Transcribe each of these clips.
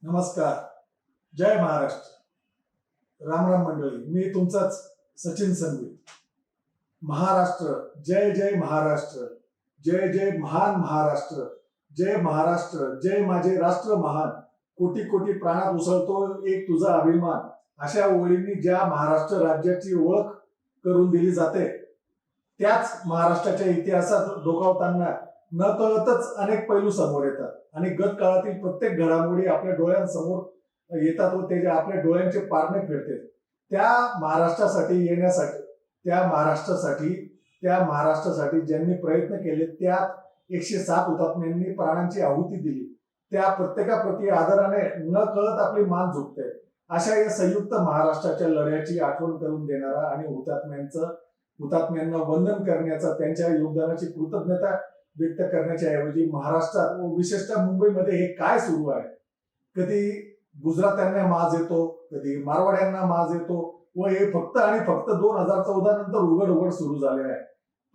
नमस्कार. जय महाराष्ट्र. राम राम मंडळी. मी तुमचाच सचिन संघवी. महाराष्ट्र, जय जय महाराष्ट्र, जय जय महान महाराष्ट्र, जय महाराष्ट्र, जय माझे राष्ट्र महान, कोटी कोटी प्राणात उसळतो एक तुझा अभिमान. अशा ओळींनी ज्या महाराष्ट्र राज्याची ओळख करून दिली जाते, त्याच महाराष्ट्राच्या इतिहासात डोकावताना नकळतच अनेक पैलू समोर येतात आणि गत काळातील प्रत्येक घडामोडी आपल्या डोळ्यांसमोर येतात व त्याचे आपल्या डोळ्यांचे पारणे फेडते. त्या महाराष्ट्रासाठी येण्यासाठी, त्या महाराष्ट्रासाठी ज्यांनी प्रयत्न केले, त्यात 107 हुतात्म्यांनी प्राणांची आहुती दिली, त्या प्रत्येकाप्रती आदराने न कळत आपली मान झुकते. अशा या संयुक्त महाराष्ट्राच्या लढ्याची आठवण करून देणारा आणि हुतात्म्यांना वंदन करण्याचा, त्यांच्या योगदानाची कृतज्ञता व्यक्त करण्याच्या ऐवजी महाराष्ट्रात व विशेषतः मुंबईमध्ये हे काय सुरू आहे? कधी गुजरात्यांना माज येतो, कधी मारवाड्यांना माज येतो व हे फक्त आणि फक्त 2014 नंतर उघड सुरू झाले आहे.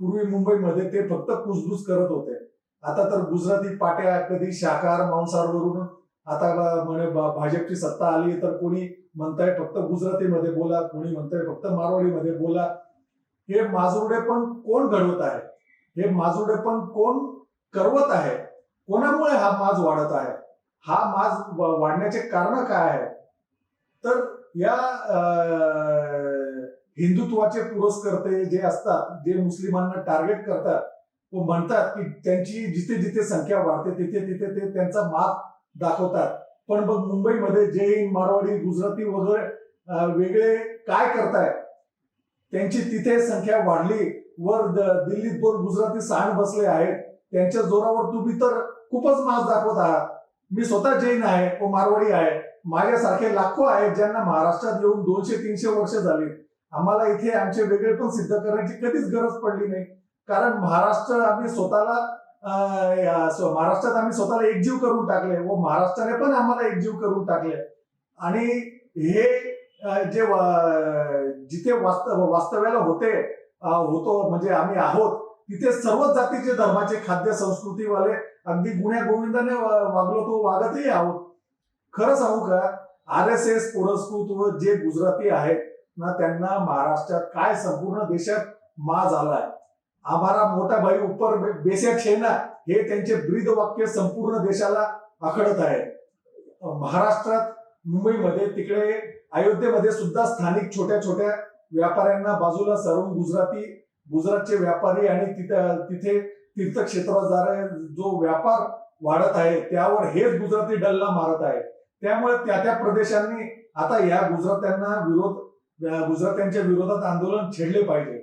पूर्वी मुंबईमध्ये ते फक्त कुजबुज करत होते. आता तर गुजराती पाट्या, कधी शाकाहार मांसाहारवरून आता म्हणे भाजपची सत्ता आली तर कोणी म्हणताय फक्त गुजरातीमध्ये बोला, कोणी म्हणताय फक्त मारवाडीमध्ये बोला. हे माजुरडे पण कोण घडवत आहे? हे माजुरडे पण कोण करवत आहे? कोणामुळे हा माज वाढत आहे? हा माज वाढण्याचे कारण काय आहे? तर या हिंदुत्वाचे पुरस्कर्ते जे असतात, जे मुस्लिमांना टार्गेट करतात व म्हणतात की त्यांची जिथे जिथे संख्या वाढते तिथे तिथे ते त्यांचा माज दाखवतात. पण बघ, मुंबईमध्ये जैन, मारवाडी, गुजराती वगैरे वेगळे काय करताय? त्यांची तिथे संख्या वाढली, वर दिल्लीत 2 गुजराती सांड बसले आहेत, त्यांच्या जोरावर तुम्ही तर खूपच माज दाखवत आहात. मी स्वतः जैन आहे व मारवाडी आहे. माझ्यासारखे लाखो आहेत ज्यांना महाराष्ट्रात येऊन 200-300 वर्ष झाली. आम्हाला इथे आमचे वेगळे पण सिद्ध करण्याची कधीच गरज पडली नाही, कारण महाराष्ट्रात आम्ही स्वतःला एकजीव करून टाकले व महाराष्ट्राने पण आम्हाला एकजीव करून टाकले. आणि हे जे जिथे वास्तव्याला होतो म्हणजे आम्ही आहोत, तिथे सर्वच जातीचे, धर्माचे, खाद्य संस्कृतीवाले अगदी गुण्या गोविंदाने वागलो तो वागतही आहोत. खरं सांगू का, RSS पुरस्कृत व जे गुजराती आहेत ना, त्यांना महाराष्ट्रात काय संपूर्ण देशात माज आलाय. आम्हाला मोठा भाई ऊपर बेशक है ना, हे त्यांचे ब्रीद वाक्य संपूर्ण देशाला आखडत आहे. महाराष्ट्रात, मुंबईमध्ये, तिकडे अयोध्येमध्ये सुद्धा स्थानिक छोट्या छोट्या व्यापाऱ्यांना बाजूला सारून गुजरातचे व्यापारी आणि तिथे तीर्थक्षेत्राद्वारे जो व्यापार वाढत आहे, त्यावर हेच गुजराती डल्ला मारत आहे. त्यामुळे त्या प्रदेशांनी आता या गुजरात्यांच्या विरोधात आंदोलन छेडले पाहिजे.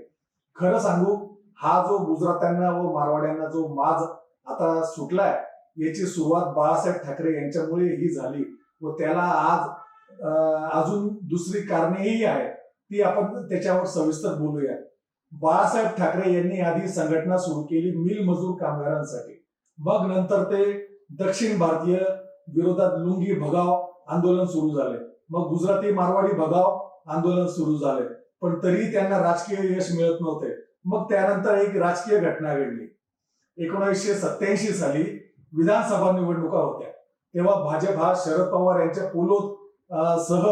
खरं सांगू, हा जो गुजरात्यांना व मारवाड्यांना जो माज आता सुटलाय, याची सुरुवात बाळासाहेब ठाकरे यांच्यामुळे ही झाली व त्याला आज अजून दुसरी कारणेही आहेत, ती आपण त्याच्यावर सविस्तर बोलूया. बाळासाहेब ठाकरे यांनी आधी संघटना सुरू केली मिल मजूर कामगारांसाठी. मग नंतर ते दक्षिण भारतीय विरोधात लुंगी भगाव आंदोलन सुरू झाले. मग गुजराती मारवाडी भगाव आंदोलन सुरू झाले, पण तरीही त्यांना राजकीय यश मिळत नव्हते. मग त्यानंतर एक राजकीय घटना घडली. 1987 साली विधानसभा निवडणुका होत्या. तेव्हा भाजप हा शरद पवार यांच्या पोलोद सह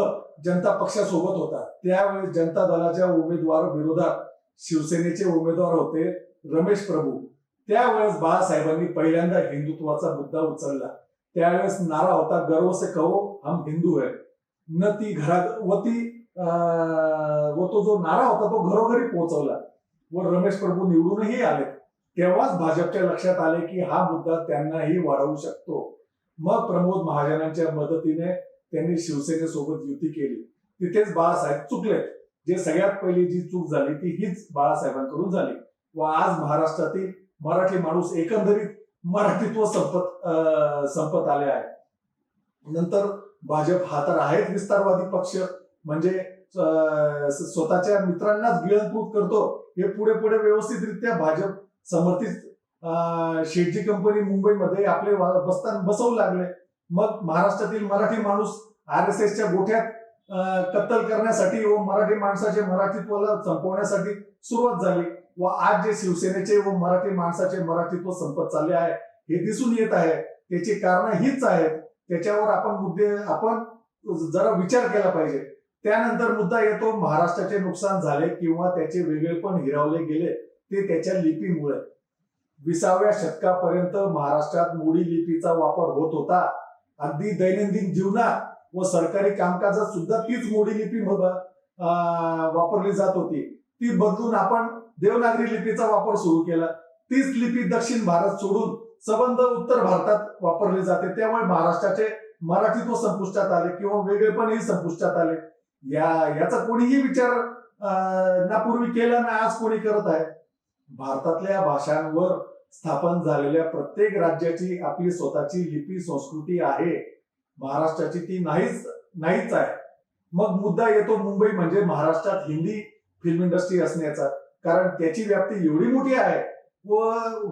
जनता पक्षासोबत होता. त्यावेळेस जनता दलाच्या उमेदवार विरोधात शिवसेनेचे उमेदवार होते रमेश प्रभू. त्यावेळेस बाळासाहेबांनी पहिल्यांदा हिंदुत्वाचा मुद्दा उचलला. त्यावेळेस नारा होता, गर्व से कहो हम हिंदू है. व तो जो नारा होता तो घरोघरी पोहोचवला व रमेश प्रभू निवडूनही आले. तेव्हाच भाजपच्या लक्षात आले की हा मुद्दा त्यांनाही वाढवू शकतो. मग प्रमोद महाजनांच्या मदतीने त्यांनी शिवसेनेसोबत युती केली. तिथेच बाळासाहेब चुकले. जे सगळ्यात पहिली जी चूक झाली ती हीच बाळासाहेबांकडून झाली व आज महाराष्ट्रातील मराठी माणूस एकंदरीत मराठीत्व संपत आले आहे. नंतर भाजप हा तर आहेच विस्तारवादी पक्ष, म्हणजे स्वतःच्या मित्रांनाच गिळंकृत करतो. हे पुढे व्यवस्थितरित्या भाजप समर्थित शेटजी कंपनी मुंबईमध्ये आपले बस्तान बसवू लागले. मग महाराष्ट्रातील मराठी माणूस RSSच्या गोठ्यात कत्तल करण्यासाठी व मराठी माणसाचे मराठीत्वाला संपवण्यासाठी सुरुवात झाली व आज जे शिवसेनेचे व मराठी माणसाचे मराठीत्व संपत चालले आहे हे दिसून येत आहे. त्याची कारण हीच आहेत. त्याच्यावर आपण जरा विचार केला पाहिजे. त्यानंतर मुद्दा येतो महाराष्ट्राचे नुकसान झाले किंवा त्याचे वेगळेपण हिरावले गेले ते त्याच्या लिपीमुळे. 20व्या शतकापर्यंत महाराष्ट्रात मोडी लिपीचा वापर होत होता. अगदी दैनंदिन जीवनात व सरकारी कामकाजात सुद्धा तीच मोडी लिपी वापरली जात होती. ती बदलून आपण देवनागरी लिपीचा वापर सुरू केला. तीच लिपी दक्षिण भारत सोडून सबंध उत्तर भारतात वापरली जाते. त्यामुळे महाराष्ट्राचे मराठीत्व संपुष्टात आले किंवा वेगळेपणही संपुष्टात आले. याचा कोणीही विचार ना पूर्वी केला ना आज कोणी करत आहे. भारतातल्या भाषांवर स्थापन झालेल्या प्रत्येक राज्याची आपली स्वतःची लिपी संस्कृती आहे. महाराष्ट्राची ती नाहीच आहे. मग मुद्दा येतो मुंबई म्हणजे महाराष्ट्रात हिंदी फिल्म इंडस्ट्री असण्याचा. कारण त्याची व्याप्ती एवढी मोठी आहे व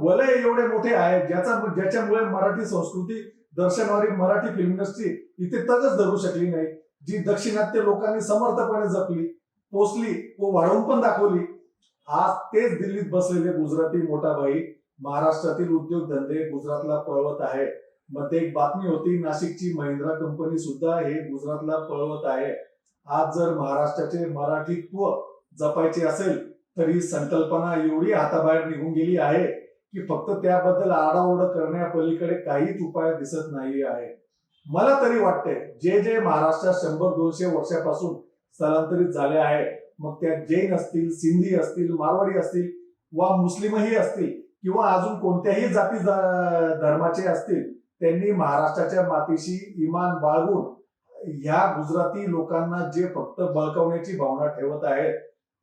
वलय एवढे मोठे आहे ज्याच्यामुळे मराठी संस्कृती दर्शवणारी मराठी फिल्म इंडस्ट्री इथे तगच धरू शकली नाही. जी दाक्षिणात्य लोकांनी समर्थपणे जपली, पोचली व वाढवून पण दाखवली. आज तेच दिल्लीत बसलेले गुजराती मोठाभाई महाराष्ट्रातील उद्योगधंदे गुजरातला पळवत आहे. मध्ये एक बातमी होती, नाशिकची महिंद्रा कंपनी सुद्धा हे गुजरातला पळवत आहे. आज जर महाराष्ट्राचे मराठीत्व जपायचे असेल तर ही संकल्पना एवढी हाताबाहेर निघून गेली आहे की फक्त त्याबद्दल आरडाओरड करण्यापलीकडे काहीच उपाय दिसत नाही आहे. मला तरी वाटते जे महाराष्ट्रात 100-200 वर्षापासून स्थलांतरित झाले आहे, मग त्या जैन असतील, सिंधी असतील, मारवाडी असतील वा मुस्लिमही असतील किंवा अजून कोणत्याही जाती धर्माचे असतील, त्यांनी महाराष्ट्राच्या मातीशी इमान बाळगून ह्या गुजराती लोकांना जे फक्त बळकावण्याची भावना ठेवत आहेत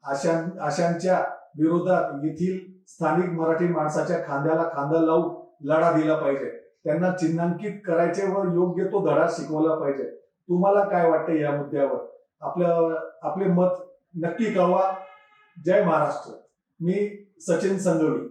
अशांच्या विरोधात येथील स्थानिक मराठी माणसाच्या खांद्याला खांदा लावून लढा दिला पाहिजे. त्यांना चिन्हांकित करायचे व योग्य तो धडा शिकवला पाहिजे. तुम्हाला काय वाटते या मुद्द्यावर? आपले मत नक्की कळवा. जय महाराष्ट्र. मी सचिन संगवी.